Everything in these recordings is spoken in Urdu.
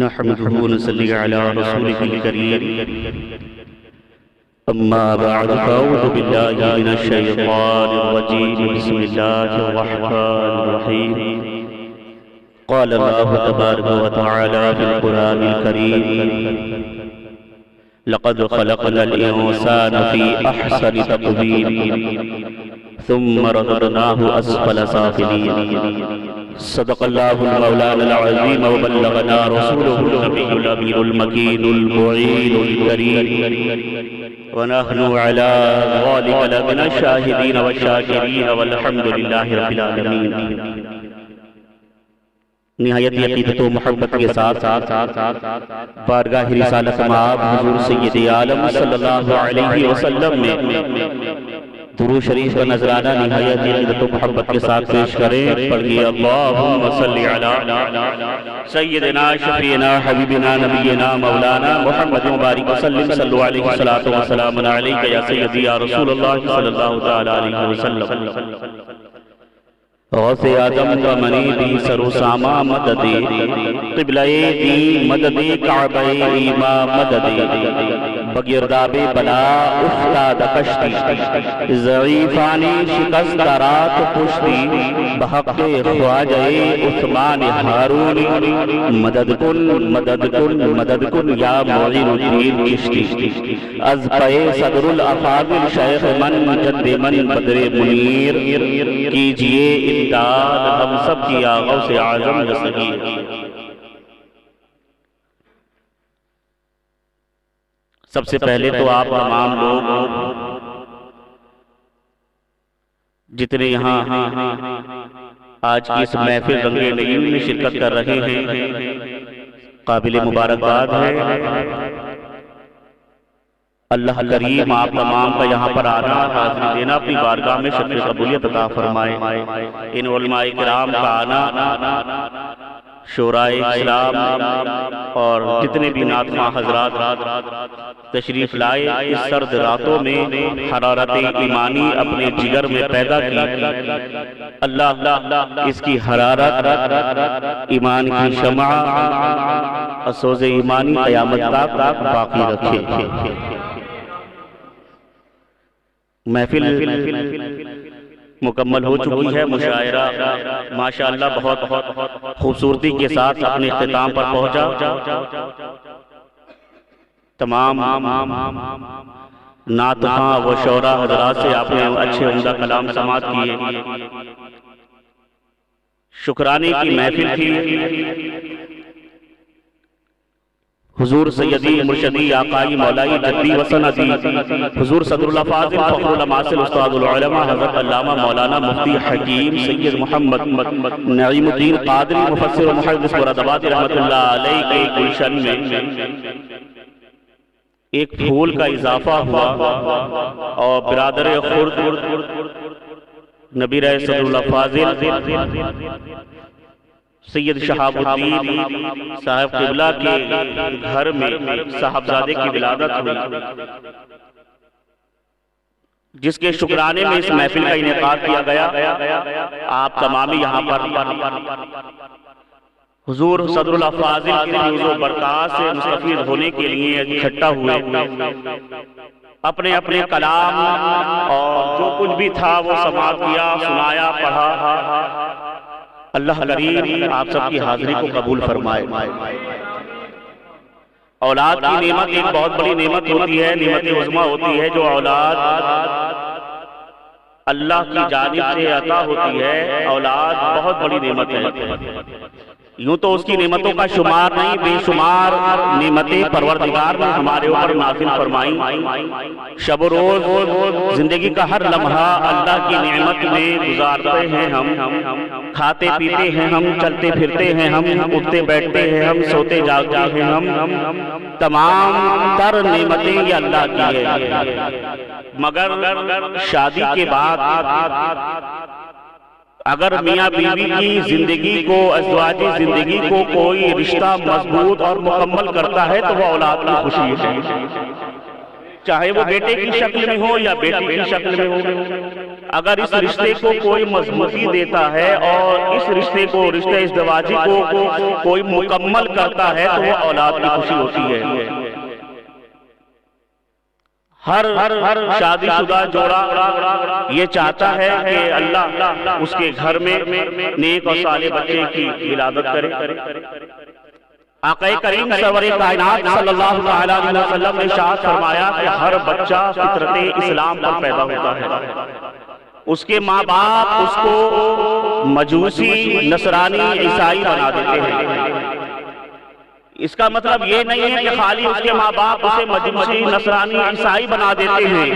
نحمده ونصلي على رسوله الكريم أما بعد فأعوذ بالله من الشيطان الرجيم بسم الله الرحمن الرحيم قال الله تبارك وتعالى في القرآن الكريم لقد خلقنا الإنسان في أحسن تقويم ثم رددناه أسفل سافلين صدق الله المولانا العظيم وبلغنا رسوله النبي الأمين المكين المعين الكريم ونحن على ذلك لمن الشاهدين والشاكرين والحمد لله رب العالمين۔ نہایت عقیدت و محبت کے ساتھ بارگاہ رسالت مآب حضور سید عالم صلی اللہ علیہ وسلم میں درود شریف کا نذرانہ نہایت عقیدت و محبت کے ساتھ پیش کریں۔ پڑھیے اللہم صلی علی سیدنا شفیعنا حبیبنا نبینا مولانا محمد مبارک وسلم صلو علیہ وسلم علیکہ یا سیدی یا رسول اللہ صلی اللہ علیہ وسلم۔ غوث آدم کا منی دی سر و ساما مددی قبلہ دی مددی کعبہ ایما مددی بگرداب بلا افتاد کشتی ضعیفانی شکست رات پشتی بحق خواجہ عثمان ہارونی مدد کن مدد کن مدد کن یا معین الدین کشتی از پے صدر الافاضل شیخ من جد من بدر منیر کیجئے امداد ہم سب کی غوث اعظم رسگی۔ سب سے پہلے تو آپ تمام لوگ جتنے یہاں آج کی اس محفل رنگ نعیم میں شرکت کر رہے ہیں قابل مبارکباد ہے۔ اللہ کریم آپ تمام کا یہاں پر آنا حاضری دینا اپنی بارگاہ میں شرف قبولیت عطا فرمائے۔ ان علماء کرام کا آنا شورائے اسلام اور جتنے بھی نعتخواں حضرات تشریف لائے اس سرد راتوں میں حرارت ایمانی اپنے جگر میں پیدا کی، اللہ اس کی حرارت ایمان کی شمع سوز ایمانی قیامت تک باقی رکھے۔ محفل مکمل ہو چکی ہے، مشاعرہ ماشاءاللہ بہت خوبصورتی کے ساتھ اپنے اختتام پر پہنچا۔ تمام نعتخواں و شعراء حضرات سے آپ نے اچھے عمدہ کلام سماعت کیے۔ شکرانے کی محفل تھی۔ حضور سیدی مرشدی آقائی مولائی جدی وسندی حضور صدر الافاضل فخر الاماثل استاد العلماء حضرت علامہ مولانا مفتی حکیم سید محمد نعیم الدین قادری مفسر و محدث مرادآباد رحمت اللہ علیہ کے گلشن میں ایک پھول کا اضافہ ہوا اور برادر خرد نبی رہ صدر الافاضل سید شہاب الدین صاحب قبلہ کے گھر میں صاحبزادے کی ولادت ہوئی، جس کے شکرانے میں اس محفل کا انعقاد کیا گیا۔ آپ تمامی یہاں پر حضور صدر الافاضل کی فیض و برکات سے مستفید ہونے کے لیے اکٹھا ہوئے، اپنے اپنے کلام اور جو کچھ بھی تھا وہ سماعت کیا، سنایا، پڑھا۔ اللہ کریم آپ سب کی حاضری کو قبول فرمائے۔ اولاد کی نعمت ایک بہت بڑی نعمت ہوتی ہے، نعمت عظمی ہوتی ہے۔ جو اولاد اللہ کی جانب سے عطا ہوتی ہے، اولاد بہت بڑی نعمت ہے۔ یوں تو اس کی نعمتوں کا شمار نہیں، بے شمار نعمتیں پروردگار نے ہمارے اوپر نازل فرمائیں۔ شب و روز زندگی کا ہر لمحہ اللہ کی نعمت میں گزارتے ہیں ہم، کھاتے پیتے ہیں ہم، چلتے پھرتے ہیں ہم، اٹھتے بیٹھتے ہیں ہم، سوتے جاگتے ہیں ہم۔ تمام تر نعمتیں یہ اللہ کی ہے، مگر شادی کے بعد اگر میاں بیوی کی زندگی کو، ازدواجی زندگی کو کوئی رشتہ مضبوط اور مکمل کرتا ہے تو وہ اولاد کی خوشی ہے، چاہے وہ بیٹے کی شکل میں ہو یا بیٹی کی شکل میں ہو۔ اگر اس رشتے کو کوئی مضبوطی دیتا ہے اور اس رشتے کو، رشتے ازدواجی کو کوئی مکمل کرتا ہے تو وہ اولاد کی خوشی ہوتی ہے۔ ہر شادی شدہ جوڑا یہ چاہتا ہے کہ اللہ اس کے گھر میں نیک اور صالح بچے کی ولادت کرے۔ آقا کریم سرور کائنات صلی اللہ علیہ وسلم نے ارشاد فرمایا کہ ہر بچہ فطرت اسلام پر پیدا ہوتا ہے۔ اس کے ماں باپ اس کو مجوسی، نصرانی، عیسائی بنا دیتے ہیں۔ اس کا مطلب یہ نہیں ہے کہ خالی اس کے ماں باپ اسے مجوسی، نصرانی، عیسائی بنا دیتے ہیں۔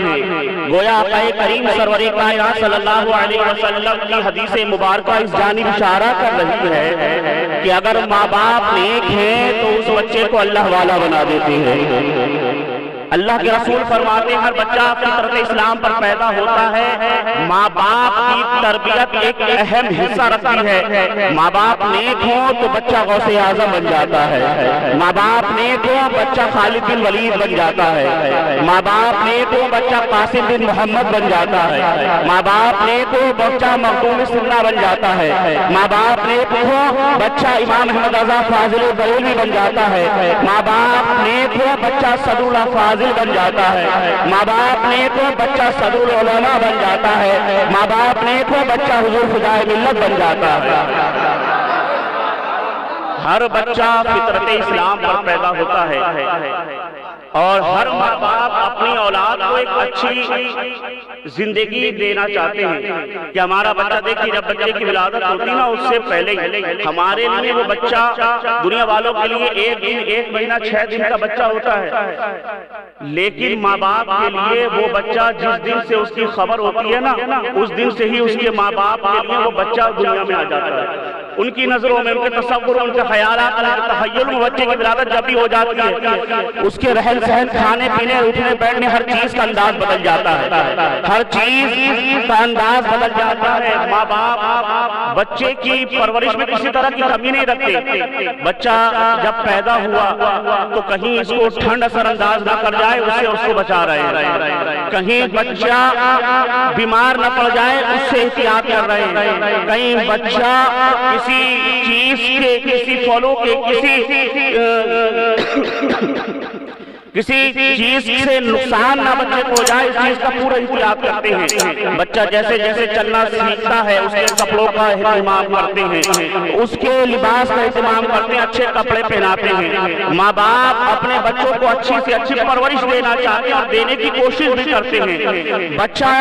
گویا آقا کریم سرور کائنات صلی اللہ علیہ وسلم کی حدیث مبارکہ اس جانب اشارہ کر رہی ہے کہ اگر ماں باپ نیک ہیں تو اس بچے کو اللہ والا بنا دیتے ہیں۔ اللہ کے رسول فرماتے ہیں ہر بچہ فطرت اسلام پر پیدا ہوتا ہے، ماں باپ کی تربیت ایک اہم حصہ رکھتی ہے۔ ماں باپ نیک ہوں تو بچہ غوث اعظم بن جاتا ہے، ماں باپ نیک ہوں بچہ خالد بن ولید بن جاتا ہے، ماں باپ نیک ہوں بچہ قاسم بن محمد بن جاتا ہے، ماں باپ نیک ہوں بچہ مخدوم سنہ بن جاتا ہے، ماں باپ نیک ہوں بچہ امام احمد رضا فاضل بریلوی بن جاتا ہے، ماں باپ نیک ہوں بچہ صدر اللہ فاضل بن جاتا ہے، ماں باپ نیک ہو بچہ صدر العلماء بن جاتا ہے، ماں باپ نیک ہو بچہ حضور فدائے ملت بن جاتا ہے۔ ہر بچہ فطرت اسلام پر پیدا ہوتا ہے اور ہر ماں باپ اپنی اولاد کو ایک اچھی زندگی دینا چاہتے ہیں کہ ہمارا بچہ، دیکھیے جب بچے کی ولادت ہوتی نا اس سے پہلے ہمارے لیے وہ بچہ دنیا والوں کے لیے ایک مہینہ 6 دن کا بچہ ہوتا ہے، لیکن ماں باپ کے لیے وہ بچہ جس دن سے اس کی خبر ہوتی ہے نا اس دن سے ہی اس کے ماں باپ کے لیے وہ بچہ دنیا میں آ جاتا ہے۔ ان کی نظروں میں، ان کے تصور، ان کے خیالات، ان کے تخیل میں بچے کی ولادت جب بھی ہو جاتی ہے اس کے رہن سہن، کھانے پینے، اٹھنے بیٹھنے، ہر چیز کا انداز بدل جاتا ہے، ہر چیز کا انداز بدل جاتا ہے۔ ماں باپ بچے کی پرورش میں کسی طرح کی کمی نہیں رکھتے۔ بچہ جب پیدا ہوا تو کہیں اس کو ٹھنڈ اثر انداز نہ کر جائے اس کو بچا رہے ہیں، کہیں بچہ بیمار نہ پڑ جائے اس سے احتیاط کر رہے ہیں، کہیں بچہ کسی چیز کے، کسی پھلوں کے، کسی چیز سے نقصان نہ بچے کو ہو جائے اس چیز کا پورا احتیاط کرتے ہیں۔ بچہ جیسے جیسے چلنا سیکھتا ہے اس کے کپڑوں کا اہتمام کرتے ہیں، اس کے لباس کا اہتمام کرتے ہیں، اچھے کپڑے پہناتے ہیں۔ ماں باپ اپنے بچوں کو اچھی سے اچھی پرورش دینا چاہتے ہیں اور دینے کی کوشش بھی کرتے ہیں۔ بچہ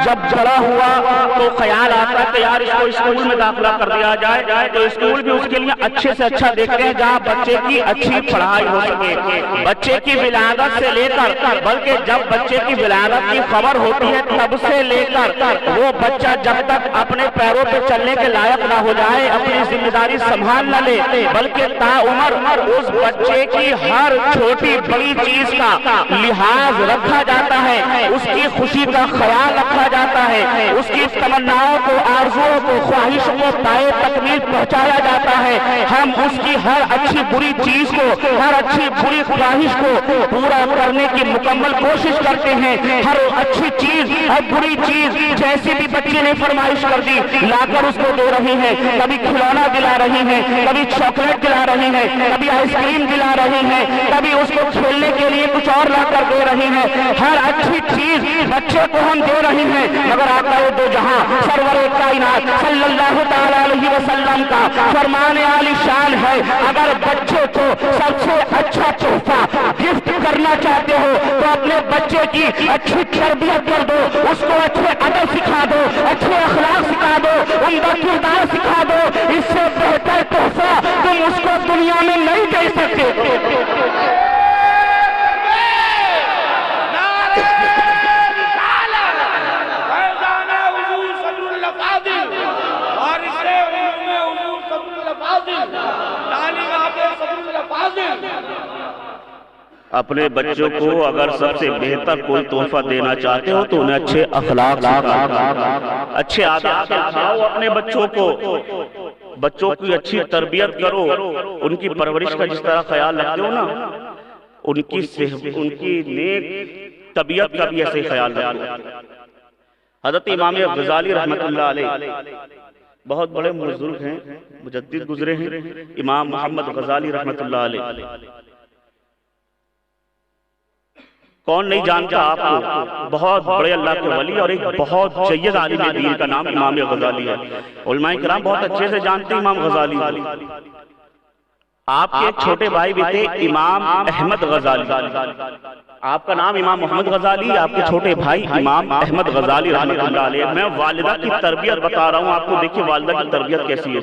جب بڑا ہوا تو خیال آتا ہے کہ یار اس کو اسکول میں داخلہ کر دیا جائے تو اسکول بھی اس کے لیے اچھے سے اچھا دیکھتے ہیں جہاں بچے کی اچھی پڑھائی ہو سکے۔ بچے کی ولادت سے لے کر، بلکہ جب بچے کی ولادت کی خبر ہوتی ہے تب سے لے کر وہ بچہ جب تک اپنے پیروں پہ چلنے کے لائق نہ ہو جائے، اپنی ذمہ داری سنبھال نہ لے، بلکہ تا عمر اس بچے کی ہر چھوٹی بڑی چیز کا لحاظ رکھا جاتا ہے، اس کی خوشی کا خیال رکھا جاتا ہے، اس کی تمناؤں کو، آرزوؤں کو، خواہشوں کو پائے تکمیل پہنچایا جاتا ہے۔ ہم اس کی ہر اچھی بری چیز کو، ہر اچھی بری خواہش کو پورا کرنے کی مکمل کوشش کرتے ہیں۔ ہر اچھی چیز، ہر بری چیز جیسی بھی بچے نے فرمائش کر دی لا کر اس کو دے رہی ہیں، کبھی کھلونا دلا رہی ہیں، کبھی چاکلیٹ دلا رہی ہیں، کبھی آئس کریم دلا رہی ہیں، کبھی اس کو کھیلنے کے لیے کچھ اور لا کر دے رہی ہیں۔ ہر اچھی چیز بچے کو ہم دے رہی ہیں، مگر آقا دو جہاں سرور کائنات صلی اللہ تعالی علیہ وسلم کا فرمان عالی شان ہے، اگر بچے کو سب سے اچھا تحفہ گفٹ کرنا چاہتے ہو تو اپنے بچے کی اچھی تربیت کر دو، اس کو اچھے ادب سکھا دو، اچھے اخلاق سکھا دو، عمدہ کردار سکھا دو۔ اس سے بہتر تحفہ تم اس کو دنیا میں نہیں دے سکتے۔ اپنے بچوں کو اگر سب سے بہتر کوئی تحفہ دینا چاہتے ہو تو انہیں اچھے اخلاق سکھاؤ، اچھے آداب سکھاؤ اپنے بچوں کو، بچوں کی اچھی تربیت کرو، ان کی پرورش کا جس طرح خیال رکھتے ہو نا ان کی نیک طبیعت کا بھی ایسے خیال رکھو۔ حضرت امام غزالی رحمت اللہ علیہ بہت بڑے بزرگ ہیں، مجدد گزرے ہیں، امام محمد غزالی رحمت اللہ علیہ۔ کون نہیں جانتا آپ کو، بہت بڑے اللہ کے ولی اور ایک بہت جید عالم دین کا نام امام غزالی ہے۔ علماء کرام بہت اچھے سے جانتے ہیں امام غزالی۔ آپ کے ایک چھوٹے بھائی بھی تھے امام احمد غزالی، آپ کا نام امام محمد غزالی، آپ کے چھوٹے بھائی امام احمد غزالی رحمت اللہ علیہ۔ میں والدہ کی تربیت بتا رہا ہوں آپ کو، دیکھیں والدہ کی تربیت کیسی ہے۔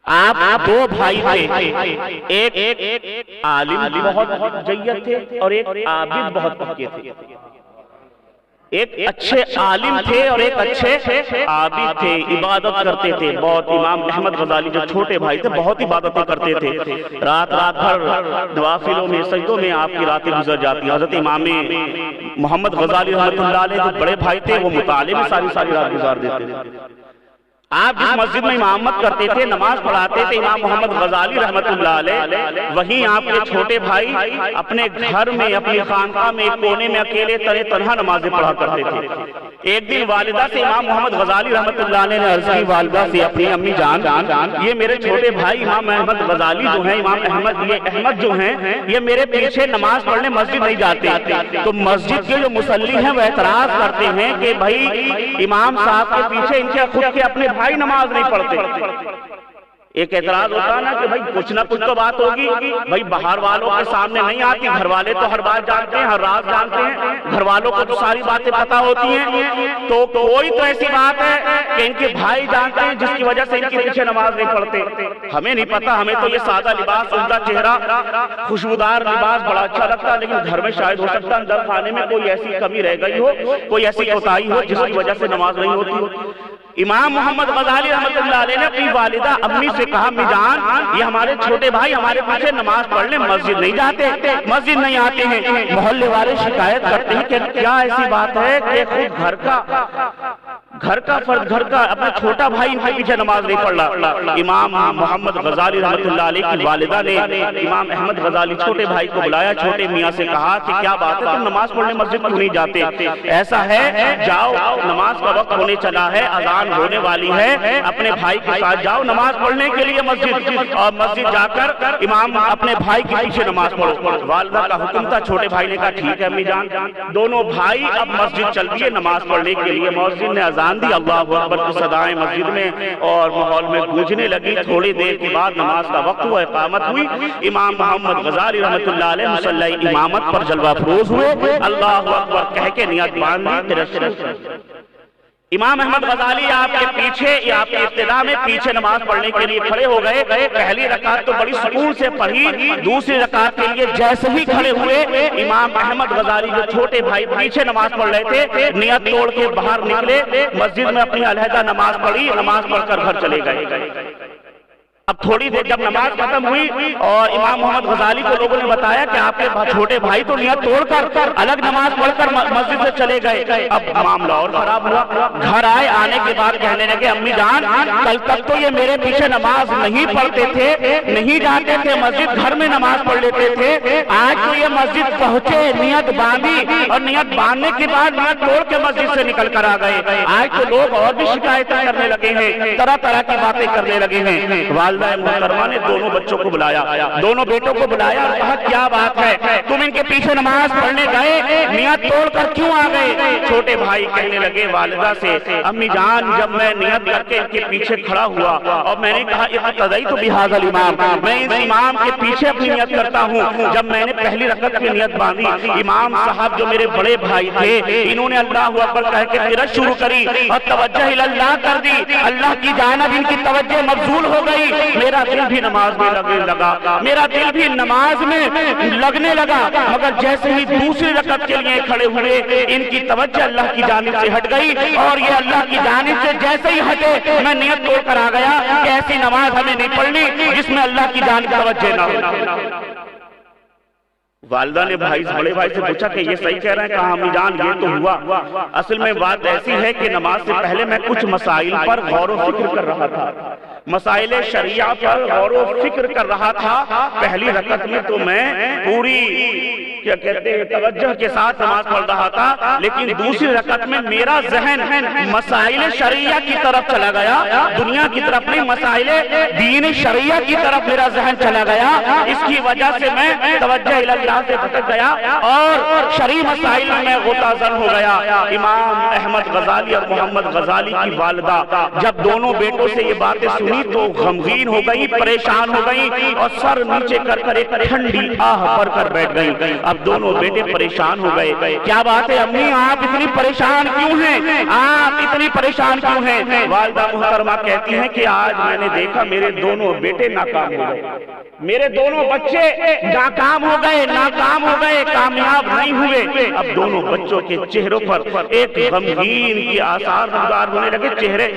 آپ دو بھائی تھے، ایک عالم بہت جید تھے اور ایک عابد بہت پکے تھے۔ ایک اچھے عالم تھے اور ایک اچھے عابد تھے، عبادت کرتے تھے بہت۔ امام احمد غزالی جو چھوٹے بھائی تھے بہت عبادتیں کرتے تھے، رات بھر نوافلوں میں سجدوں میں آپ کی راتیں گزر جاتی۔ حضرت امام محمد غزالی رحمۃ اللہ علیہ جو بڑے بھائی تھے وہ مطالعے میں ساری رات گزار دیتے تھے۔ آپ جس مسجد میں امامت کرتے تھے، نماز پڑھاتے تھے امام محمد غزالی رحمت اللہ علیہ، وہیں آپ کے چھوٹے بھائی اپنے گھر میں اپنی خانقاہ میں ایک کونے میں اکیلے تنہا نمازیں پڑھا کرتے تھے۔ ایک دن والدہ سے امام محمد غزالی رحمت اللہ علیہ نے عرض کی، والدہ سے اپنی امی جان یہ میرے چھوٹے بھائی امام احمد غزالی جو ہیں، امام احمد جو ہیں، یہ میرے پیچھے نماز پڑھنے مسجد نہیں جاتے۔ تو مسجد کے جو مصلی ہیں وہ اعتراض کرتے ہیں کہ بھائی امام صاحب کے پیچھے ان کے خود کے اپنے بھائی نماز نہیں پڑھتے۔ ایک اعتراض ہوتا نا کہ بھائی کچھ نہ کچھ تو بات ہوگی، بھائی باہر والوں کے سامنے نہیں آتی، گھر والے تو ہر بات جانتے ہیں، ہر راز جانتے ہیں، گھر والوں کو تو ساری باتیں پتا ہوتی ہیں، تو کوئی تو ایسی بات ہے کہ ان کے بھائی جانتے ہیں جس کی وجہ سے ان کے پیچھے نماز نہیں پڑھتے۔ ہمیں نہیں پتا، ہمیں تو یہ سادہ لباس، عمدہ چہرہ، خوشبودار لباس بڑا اچھا لگتا ہے، لیکن گھر میں شاید ہو سکتا ہے اندر خانے میں کوئی ایسی کمی رہ گئی ہو، کوئی ایسی کوتاہی ہو جس کی وجہ سے نماز نہیں ہوتی۔ امام محمد غزالی رحمت اللہ علیہ نے اپنی والدہ امی سے کہا، امی جان یہ ہمارے چھوٹے بھائی ہمارے پیچھے نماز پڑھنے مسجد نہیں جاتے، مسجد نہیں آتے ہیں۔ محلے والے شکایت کرتے ہیں کہ کیا ایسی بات ہے کہ خود گھر کا اپنا چھوٹا بھائی ان کے پیچھے نماز نہیں پڑھ رہا۔ امام محمد غزالی رحمت اللہ علیہ کی والدہ نے امام احمد غزالی چھوٹے بھائی کو بلایا، چھوٹے میاں سے کہا کہ کیا بات ہے، تم نماز پڑھنے مسجد کیوں نہیں جاتے؟ ایسا ہے جاؤ، نماز کا وقت ہونے چلا ہے، اذان ہونے والی ہے، اپنے بھائی کے ساتھ جاؤ نماز پڑھنے کے لیے مسجد، اور مسجد جا کر امام اپنے بھائی کے پیچھے نماز پڑھو۔ والدہ کا حکم تھا، چھوٹے بھائی نے کہا ٹھیک ہے امی جان۔ دونوں بھائی اب مسجد چل دیے نماز پڑھنے کے لیے۔ مؤذن نے اذان دی، اللہ اکبر کی صدائیں مسجد میں اور ماحول میں گونجنے لگی۔ تھوڑی دیر کے بعد نماز کا وقت ہوا، اقامت ہوئی۔ امام محمد غزالی رحمت اللہ علیہ مصلی امامت پر جلوہ افروز ہوئے، اللہ اکبر کہہ کے نیت باندھ لی۔ امام احمد غزالی آپ کے پیچھے یا آپ کے ابتدا میں پیچھے نماز پڑھنے کے لیے کھڑے ہو گئے۔ پہلی رکعت تو بڑی سکون سے پڑھی، دوسری رکعت کے لیے جیسے ہی کھڑے ہوئے امام احمد غزالی جو چھوٹے بھائی پیچھے نماز پڑھ رہے تھے، نیت توڑ کے باہر نکلے، مسجد میں اپنی علیحدہ نماز پڑھی، نماز پڑھ کر گھر چلے گئے۔ اب تھوڑی دیر جب نماز ختم ہوئی اور امام محمد غزالی کو لوگوں نے بتایا کہ آپ کے چھوٹے بھائی تو نیت توڑ کر الگ نماز پڑھ کر مسجد سے چلے گئے، اب معاملہ اور خراب ہوا۔ گھر آئے، آنے کے بعد کہنے لگے امی جان کل تک تو یہ میرے پیچھے نماز نہیں پڑھتے تھے، نہیں جاتے تھے مسجد، گھر میں نماز پڑھ لیتے تھے، آج تو یہ مسجد پہنچے، نیت باندھی اور نیت باندھنے کے بعد نیت توڑ کے مسجد سے نکل کر آ گئے۔ آج تو لوگ اور بھی شکایتیں کرنے لگے ہیں، طرح طرح کی باتیں کرنے لگے ہیں۔ والدہ محترمہ نے دونوں بچوں کو بلایا، دونوں بیٹوں کو بلایا اور کہا کیا بات ہے، تم ان کے پیچھے نماز پڑھنے گئے، نیت توڑ کر کیوں آ گئے؟ چھوٹے بھائی کہنے لگے والدہ سے امی جان جب میں نیت کر کے ان کے پیچھے کھڑا ہوا اور میں نے کہا اقتدیت بہذا الامام، میں اس امام کے پیچھے اپنی نیت کرتا ہوں، جب میں نے پہلی رکعت کی نیت باندھی، امام صاحب جو میرے بڑے بھائی تھے انہوں نے اللہ اکبر کہہ کے قرات شروع کری اور توجہ اللہ کر دی، اللہ کی جانب ان کی توجہ مبذول ہو گئی، میرا دل بھی نماز میں لگنے لگا، میرا دل بھی نماز میں لگنے لگا، مگر جیسے ہی دوسری رکعت کے لیے کھڑے ہوئے ان کی توجہ اللہ کی جانب سے ہٹ گئی، اور یہ اللہ کی جانب سے جیسے ہی ہٹے میں نیت توڑ کر آ گیا کہ ایسی نماز ہمیں نہیں پڑھنی جس میں اللہ کی جانب توجہ نہ ہو۔ والدہ نے بڑے بھائی سے پوچھا کہ یہ صحیح کہہ رہے ہیں؟ کہا امی جان یہ تو ہوا، اصل میں بات ایسی ہے کہ نماز سے پہلے میں کچھ مسائل پر غور و فکر کر رہا تھا، مسائل شریعہ پر غور و فکر کر رہا تھا۔ پہلی رکعت میں تو میں پوری کیا کہتے ہیں توجہ کے ساتھ نماز پڑھ رہا تھا، لیکن دوسری رکعت میں میرا ذہن مسائل شریعہ کی طرف چلا گیا، دنیا کی طرف نہیں، مسائل دین شریعہ کی طرف میرا ذہن چلا گیا۔ اس کی وجہ سے میں توجہ اللہ سے بھٹک گیا اور شرعی مسائل میں غوطہ زن ہو گیا۔ امام احمد غزالی اور محمد غزالی کی والدہ جب دونوں بیٹوں سے یہ باتیں سنی تو غمگین ہو گئی، پریشان ہو گئی اور سر نیچے کر کر ایک ٹھنڈی آہ بھر کر بیٹھ گئی۔ اب دونوں بیٹے پریشان ہو گئے، کیا بات ہے امی آپ اتنی پریشان کیوں ہیں؟ آپ اتنی پریشان کیوں ہیں؟ والدہ محترمہ کہتی ہیں کہ آج میں نے دیکھا میرے دونوں بیٹے ناکام ہو گئے، میرے دونوں بچے ناکام ہو گئے، کامیاب نہیں ہوئے۔ اب دونوں بچوں کے چہروں پر ایک غمگین کی آثار نمودار ہونے لگے، چہرے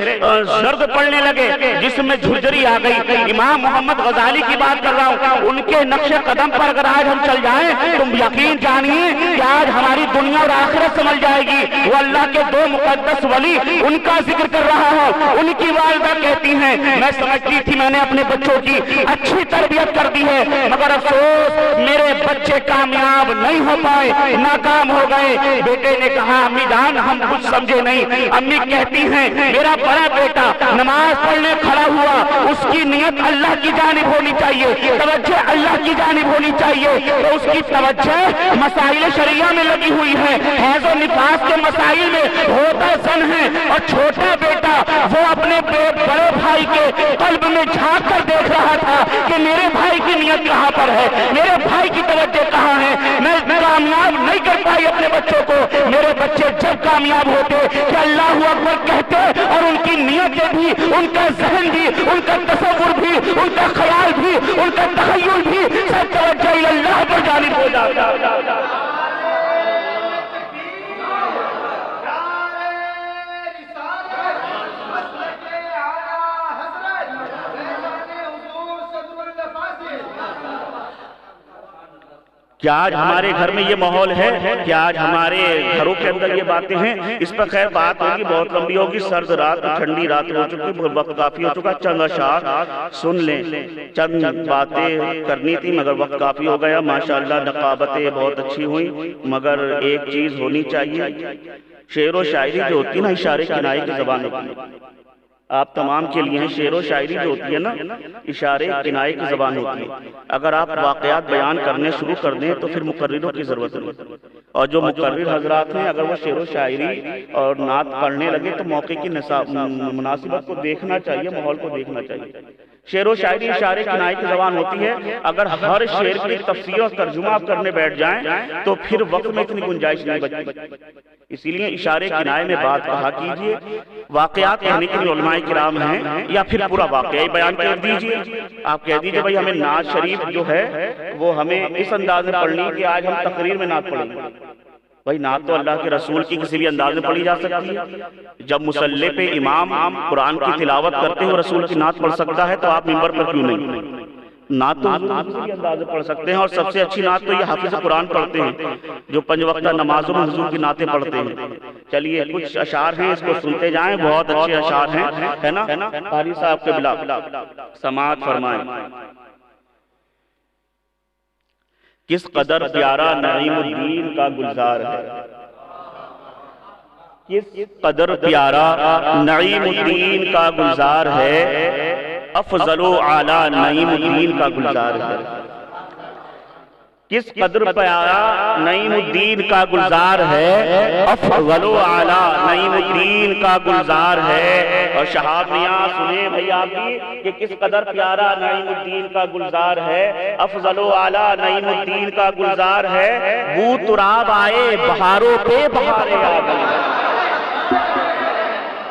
زرد پڑنے لگے، جسم میں جھرجھری آ گئی۔ امام محمد غزالی کی بات کر رہا ہوں، ان کے نقش قدم پر اگر آج ہم چل جائیں تم یقین جانیے کہ آج ہماری دنیا اور آخرت سمجھ جائے گی۔ وہ اللہ کے دو مقدس ولی ان کا ذکر کر رہا ہوں، ان کی والدہ کہتی ہیں میں سمجھتی تھی میں نے اپنے بچوں کی اچھی تربیت کر دی ہے، مگر افسوس میرے بچے کامیاب نہیں ہو پائے، ناکام ہو گئے۔ بیٹے نے کہا امی جان ہم کچھ سمجھے نہیں۔ امی کہتی ہیں میرا بڑا بیٹا نماز پڑھنے کھڑا ہوا، اس کی نیت اللہ کی جانب ہونی چاہیے، توجہ اللہ کی جانب ہونی چاہیے، تو اس کی توجہ مسائل شریعہ میں لگی ہوئی ہے، حیض و نفاس کے مسائل میں ہوتا زن ہے، اور چھوٹا بیٹا وہ اپنے بڑے بھائی کے قلب میں جھانک کر دیکھ رہا تھا کہ میرے بھائی کی نیت کہاں پر ہے، میرے بھائی کی توجہ کہاں ہے۔ میں کامیاب نہیں کر پائی اپنے بچوں کو، میرے بچے جب کامیاب ہوتے کہ اللہ اکبر کہتے اور ان کی نیتیں بھی، ان کا ذہن بھی، ان کا تصور بھی، ان کا خیال بھی، ان کا تخیل بھی سب توجہ اللہ پر جانب ہو جاتا۔ کیا آج ہمارے گھر میں یہ ماحول ہے؟ کیا آج ہمارے گھروں کے اندر یہ باتیں ہیں؟ اس پر خیر بات ہوگی، بہت لمبی ہوگی، سرد رات ٹھنڈی رات ہو چکی، وقت کافی ہو چکا، چند اشعار سن لیں، چند باتیں کرنی تھی مگر وقت کافی ہو گیا۔ ماشاءاللہ نقابتیں بہت اچھی ہوئیں، مگر ایک چیز ہونی چاہیے، شعر و شاعری جو ہوتی ہے نا اشارے کنائے کی زبان ہوتی ہے، آپ تمام کے لیے ہیں، شعر و شاعری جو ہوتی ہے نا اشارے کنائے کی زبان ہوتی ہے۔ اگر آپ واقعات بیان کرنے شروع کر دیں تو پھر مقرروں کی ضرورت نہیں، اور جو مقرر حضرات ہیں اگر وہ شعر و شاعری اور نعت پڑھنے لگے تو موقع کی مناسبت کو دیکھنا چاہیے، ماحول کو دیکھنا چاہیے۔ شعر و شاعری اشارے کنائے کی زبان ہوتی ہے، اگر ہر شعر کی تفسیر اور ترجمہ آپ کرنے بیٹھ جائیں تو پھر وقت میں اتنی گنجائش نہیں بچتی، اسی لیے اشارے کنائے میں بات کہا کیجئے۔ واقعات کہنے کے لیے علماء کرام ہیں یا پھر پورا واقعہ بیان کر دیجئے، آپ کہہ دیجئے بھائی ہمیں نعت شریف جو ہے وہ ہمیں اس انداز میں پڑھنی کہ آج ہم تقریر میں نعت پڑھیں گے۔ بھائی نعت تو اللہ کے رسول کی کسی بھی انداز میں پڑھی جا سکتی ہے، جب مصلی پہ امام قرآن کی تلاوت کرتے ہیں رسول کی نعت پڑھ سکتا ہے تو آپ ممبر پر کیوں نہیں؟ نعت تو کسی بھی انداز میں پڑھ سکتے ہیں، اور سب سے اچھی نعت تو یہ حافظ قرآن پڑھتے ہیں جو 5 وقتہ نمازوں میں حضور کی نعتیں پڑھتے ہیں۔ چلیے کچھ اشعار ہیں، اس کو سنتے جائیں، بہت اچھے اشعار ہیں، ہے نا؟ قاری صاحب کے بلا سماعت فرمائیں۔ کس قدر پیارا نعیم الدین کا گلزار ہے، کس قدر پیارا نعیم الدین کا گلزار ہے، افضل و اعلیٰ نعیم الدین کا گلزار ہے۔ کس قدر پیارا نعیم الدین کا گلزار ہے، افضل و اعلیٰ نعیم الدین کا گلزار ہے۔ اور شہاب میاں سنیں بھئی آپ بھی کہ کس قدر پیارا نعیم الدین کا گلزار ہے، افضل و اعلیٰ نعیم الدین کا گلزار ہے۔ بو تراب آئے بہاروں پہ بہاریں آ گئی،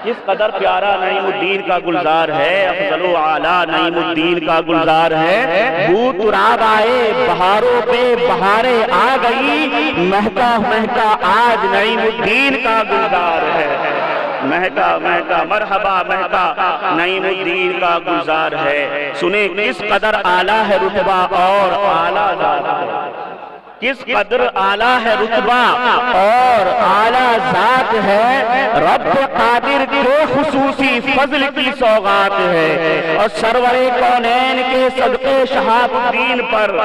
کس قدر پیارا نعیم الدین کا گلزار ہے، افضل و اعلیٰ نعیم الدین کا گلزار ہے۔ بو تراب آئے بہاروں پہ بہاریں آ گئی، مہکا مہکا آج نعیم الدین کا گلزار ہے، مہکا مہکا مرحبا مہکا نعیم الدین کا گلزار ہے۔ سنیں کس قدر اعلیٰ ہے رتبہ اور اعلیٰ ذات ہے، کس قدر اعلیٰ ہے رتبہ اور اعلیٰ ذات ہے، رب قادر کے خصوصی فضل کی سوغات ہے۔ اور سرور کونین کے صدقے شہاب الدین پر،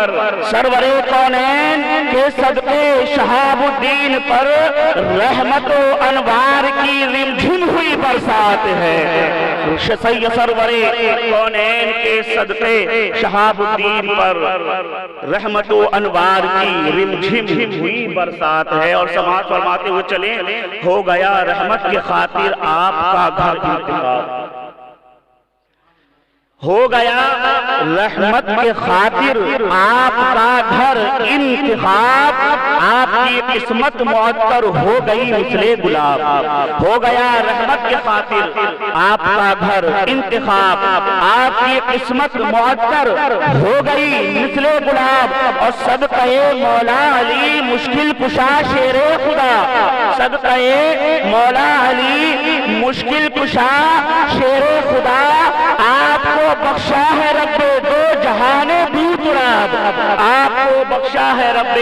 سرور کونین کے صدقے شہاب الدین پر رحمت و انوار کی رمجھم ہوئی برسات ہے۔ سرور کونین کے صدقے شہاب الدین پر رحمت و انوار کی رمجھم ہوئی برسات ہے۔ اور سماعت فرماتے ہوئے چلیں، ہو گیا رحمت کی خاطر آپ کا گھر انتخاب، ہو گیا رحمت کے خاطر آپ کا گھر انتخاب، آپ کی قسمت معطر ہو گئی مثل گلاب، ہو گیا رحمت کے خاطر آپ کا گھر انتخاب، آپ کی قسمت معطر ہو گئی مثل گلاب۔ اور صدقہ مولا علی مشکل کشا شیر خدا، صدقہ مولا علی مشکل کشا شیر خدا، آپ کو بخشا ہے رب دو جہان بی تراب، آپ کو بخشا ہے رب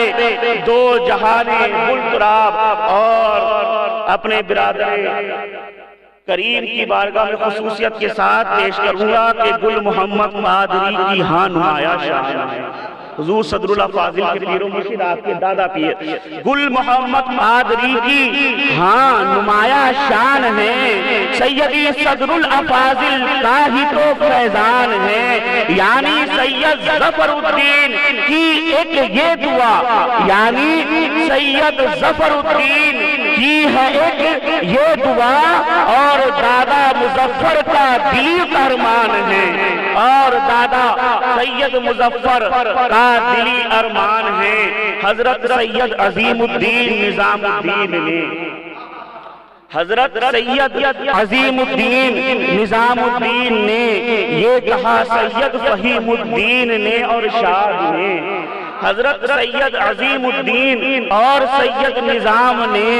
دو جہان بی تراب۔ اور اپنے برادر کریم کی بارگاہ میں خصوصیت کے ساتھ پیش کروں گا کہ گل محمد قادری کی ہاں نمایاں شان ہے۔ حضور صدر اللہ فاضل کے پیر و مرشد آپ کے دادا پیر گل محمد قادری کی ہاں نمایاں شان ہے، سیدی صدر الافاضل کا ہی تو فیضان ہے۔ یعنی سید ظفر الدین کی ایک یہ دعا، یعنی سید ظفر الدین کی ہے ایک یہ دعا، اور دادا مظفر کا دلی ارمان ہے، اور دادا سید مظفر کا دلی ارمان ہے۔ حضرت سید عظیم الدین نظام الدین نے، حضرت سید عظیم الدین نظام الدین نے یہ کہا، سید فہیم الدین نے اور شاد نے، حضرت سید عظیم الدین اور سید نظام نے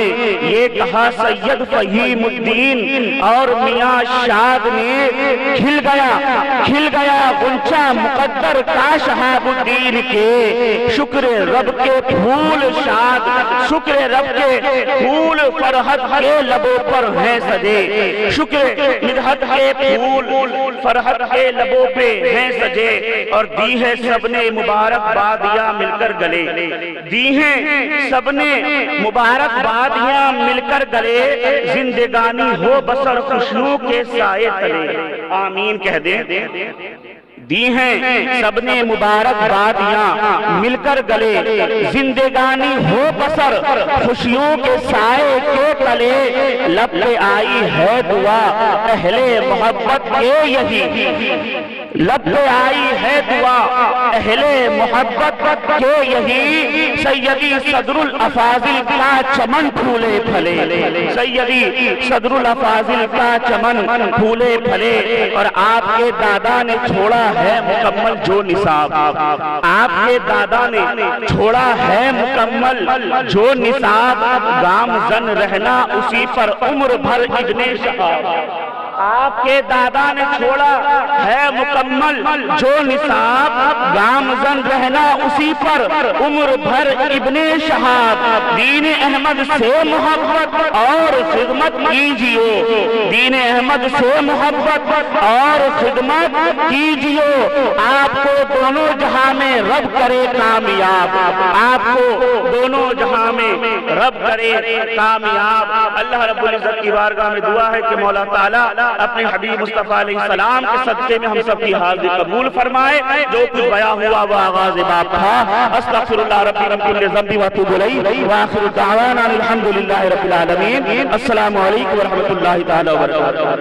یہ کہا، سید فہیم الدین اور میاں شاد نے، کھل گیا غنچہ مقدر کا شہاب الدین کے، شکر رب کے پھول شاد، شکر رب کے پھول فرحت کے لبوں پر ہیں سجے، شکر مدحت کے پھول فرحت کے لبوں پہ ہیں سجے۔ اور دی ہے سب نے مبارک بادیاں مل کر گلے، دی ہیں سب نے مبارک بادیاں مل کر گلے، زندگانی ہو بسر خوشیوں کے سائے تلے، آمین کہہ دیں۔ دی ہیں سب نے مبارک بادیاں مل کر گلے، زندگانی ہو بسر خوشیوں کے سائے کے تلے، لب پہ آئی ہے دعا اہل محبت کے یہی، لب پہ آئی ہے دعا اہل محبت کے یہی، سیدی صدر الافاضل کا چمن پھولے پھلے، سیدی صدر الافاضل کا چمن پھولے پھلے۔ اور آپ کے دادا نے چھوڑا ہے مکمل جو نصاب، آپ کے دادا نے چھوڑا ہے مکمل جو نصاب، گامزن رہنا اسی پر عمر بھر ابن شہاب، آپ کے دادا نے چھوڑا ہے مکمل جو نصاب، گامزن رہنا اسی پر عمر بھر ابن شہاب۔ دین احمد سے محبت اور خدمت کیجیے، دین احمد سے محبت اور خدمت کیجیے، آپ کو دونوں جہاں میں رب کرے کامیاب، آپ کو دونوں جہاں میں رب کرے کامیاب۔ اللہ رب العزت کی بارگاہ میں دعا ہے کہ مولا تعالیٰ اپنے حبیب مصطفیٰ علیہ السلام کے صدقے میں ہم سب کی حاضری قبول فرمائے۔ جو کچھ بیان ہوا وہ آغاز باب تھا، استغفر اللہ ربی من کل ذنب واتوب الیہ، وآخر دعوانا الحمدللہ رب العالمین۔ السلام علیکم ورحمۃ اللہ تعالی وبرکاتہ۔